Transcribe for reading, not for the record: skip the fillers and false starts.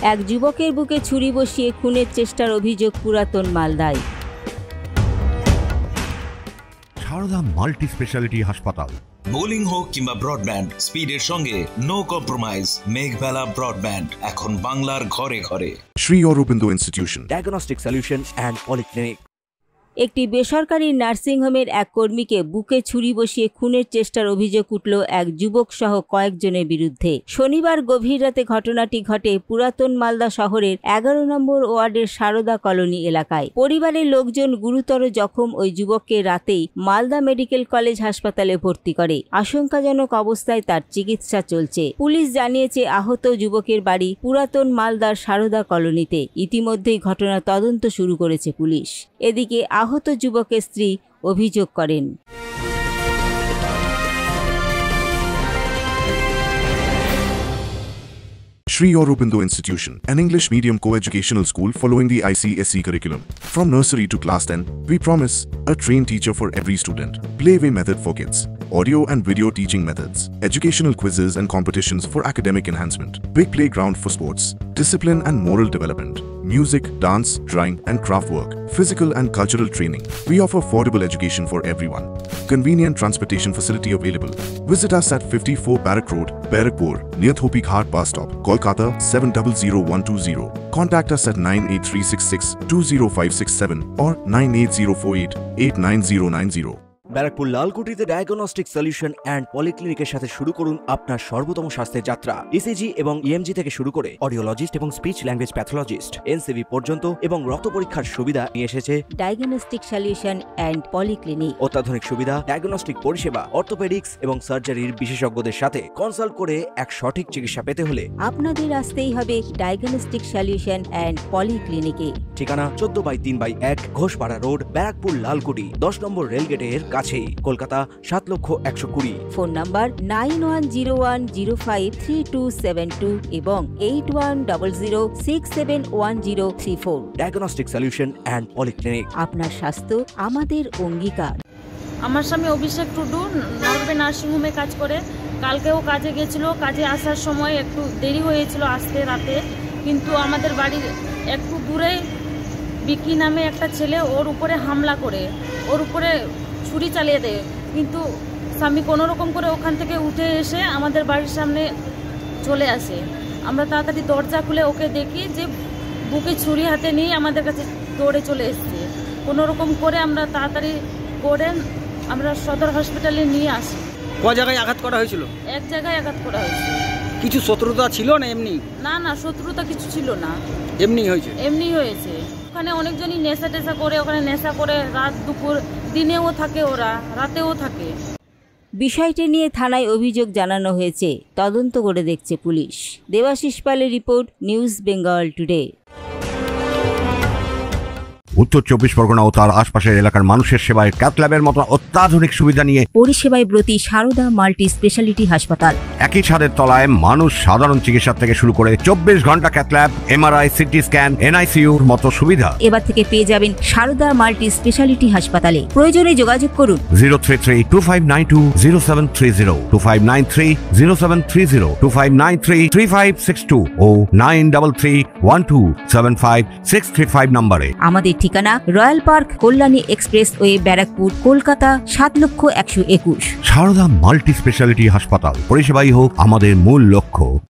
এক যুবকের বুকে ছুরি বসিয়ে খুনের চেষ্টার অভিযোগ পুরাতন মালদায়। সারদা মাল্টি স্পেশালিটি হাসপাতাল। বোলিং হোক কিংবা ব্রডব্যান্ড, স্পিডের সঙ্গে নো কম্প্রোমাইজ। মেঘবেলা ব্রডব্যান্ড এখন বাংলার ঘরে ঘরে। Shri Aurobindo institution, diagnostic solution and polyclinic. একটি বেসরকারি নার্সিংহোমের এক কর্মীকে বুকে ছুরি বসিয়ে খুনের চেষ্টার অভিযোগ উঠল এক যুবক সহ কয়েকজনের বিরুদ্ধে। শনিবার গভীর রাতে ঘটনাটি ঘটে পুরাতন মালদা শহরের 11 নম্বর ওয়ার্ডের সারদা কলোনি এলাকায়। পরিবারের লোকজন গুরুতর জখম ওই যুবককে রাতেই মালদা মেডিকেল কলেজ হাসপাতালে ভর্তি করে। আশঙ্কাজনক অবস্থায় তার চিকিৎসা চলছে। পুলিশ জানিয়েছে আহত যুবকের বাড়ি পুরাতন মালদার সারদা কলোনিতে। ইতিমধ্যেই ঘটনার তদন্ত শুরু করেছে পুলিশ। এদিকে আহত যুবকের স্ত্রী অভিযোগ করেন, Shri Aurobindo Institution, an English medium co-educational school following the ICSE curriculum. From nursery to class 10, we promise a trained teacher for every student, playway method for kids, audio and video teaching methods, educational quizzes and competitions for academic enhancement, big playground for sports, discipline and moral development, music, dance, drawing and craft work, physical and cultural training. We offer affordable education for everyone. Convenient transportation facility available. Visit us at 54 Barrack Road, Barrackpur, near Thopi Ghat bus stop, Kolkata 700120. Contact us at 98366 20567 or 98048 89090. Barrackpore লালকুটিতে diagnostic solution and পলিক্লিনিকের সাথে শুরু করুন আপনার সর্বোত্তম স্বাস্থ্যের যাত্রা। ECG এবং ইএমজি থেকে শুরু করে অডিওলজিস্ট এবং স্পিচ ল্যাঙ্গুয়েজ প্যাথোলজিস্ট, এনসিভি পর্যন্ত এবং রক্ত পরীক্ষার সুবিধা নিয়ে এসেছে ডায়াগনস্টিক সলিউশন অ্যান্ড পলিক্লিনিক। অত্যাধুনিক সুবিধা, ডায়াগনস্টিক পরিষেবা, অর্থোপেডিক্স এবং সার্জারির বিশেষজ্ঞদের সাথে কনসাল্ট করে এক সঠিক চিকিৎসা পেতে হলে আপনাদের আসতেই হবে ডায়াগনস্টিক সলিউশন অ্যান্ড পলিক্লিনিকে। ঠিকানা 14/3/1 ঘোষপাড়া রোড, ব্যারাকপুর লালকুটি, 10 নম্বর রেলগেটের কাছেই, কলকাতা 7,120,000। ফোন নাম্বার 9101053272 এবং 8100671034। Diagnostic solution and polyclinic. আপনার স্বাস্থ্য আমাদের অঙ্গীকার। আমার স্বামী অভিষেক টুডু নরবে নার্সিংহোমে কাজ করে। কালকেও কাজে গেছিল। কাজে আসার সময় একটু দেরি হয়েছিল আসতে রাতে, কিন্তু আমাদের বাড়ির একটু দূরে বিকি নামে একটা ছেলে ওর উপরে হামলা করে ওর উপরে ছুরি চালিয়ে দেয়। কিন্তু স্বামী কোনো রকম করে ওখান থেকে উঠে এসে আমাদের বাড়ির সামনে চলে আসে। আমরা তাড়াতাড়ি দরজা খুলে ওকে দেখি যে বুকে ছুরি হাতে নিয়ে আমাদের কাছে দৌড়ে চলে এসছে। কোনো রকম করে আমরা তাড়াতাড়ি করে আমরা সদর হসপিটালে নিয়ে আসি। ক জায়গায় আঘাত করা হয়েছিল? এক জায়গায় আঘাত করা হয়েছে। কিছু শত্রুতা ছিল না এমনি? না না, শত্রুতা কিছু ছিল না, এমনি হয়েছে। এমনি হয়েছে। ওখানে অনেকজনই নেশা টেশা করে, ওখানে নেশা করে রাত দুপুর, দিনেও থাকে ওরা, রাতেও থাকে। বিষয়টি নিয়ে থানায় অভিযোগ জানানো হয়েছে। তদন্ত করে দেখছে পুলিশ। দেবাশিস পালের রিপোর্ট, নিউজ বেঙ্গল টুডে। উত্তর 24 পরগনা ও তার আশপাশের এলাকার মানুষের সেবায় ক্যাথ ল্যাবের মতো অত্যাধুনিক সুবিধা নিয়ে পরিষেবায় ব্রতী সারদা মাল্টি স্পেশালিটি হাসপাতাল। একই ছাদের তলায় মানুষ সাধারণ চিকিৎসা থেকে শুরু করে 24 ঘন্টা cath lab, MRI, CT scan, এনআইসিইউর মতো সুবিধা এবার থেকে পেয়ে যাবেন সারদা মাল্টি স্পেশালিটি হাসপাতালে। প্রয়োজনে যোগাযোগ করুন 033-2592-0730, 2593-0730, 2593-3562 ও 9331275635 নম্বরে। আমাদের ঠিকানা royal park, Kalyani express way, Barrackpore, Kolkata 7,121,000। Sarada multi speciality হাসপাতাল, পরিষেবাই হোক আমাদের মূল লক্ষ্য।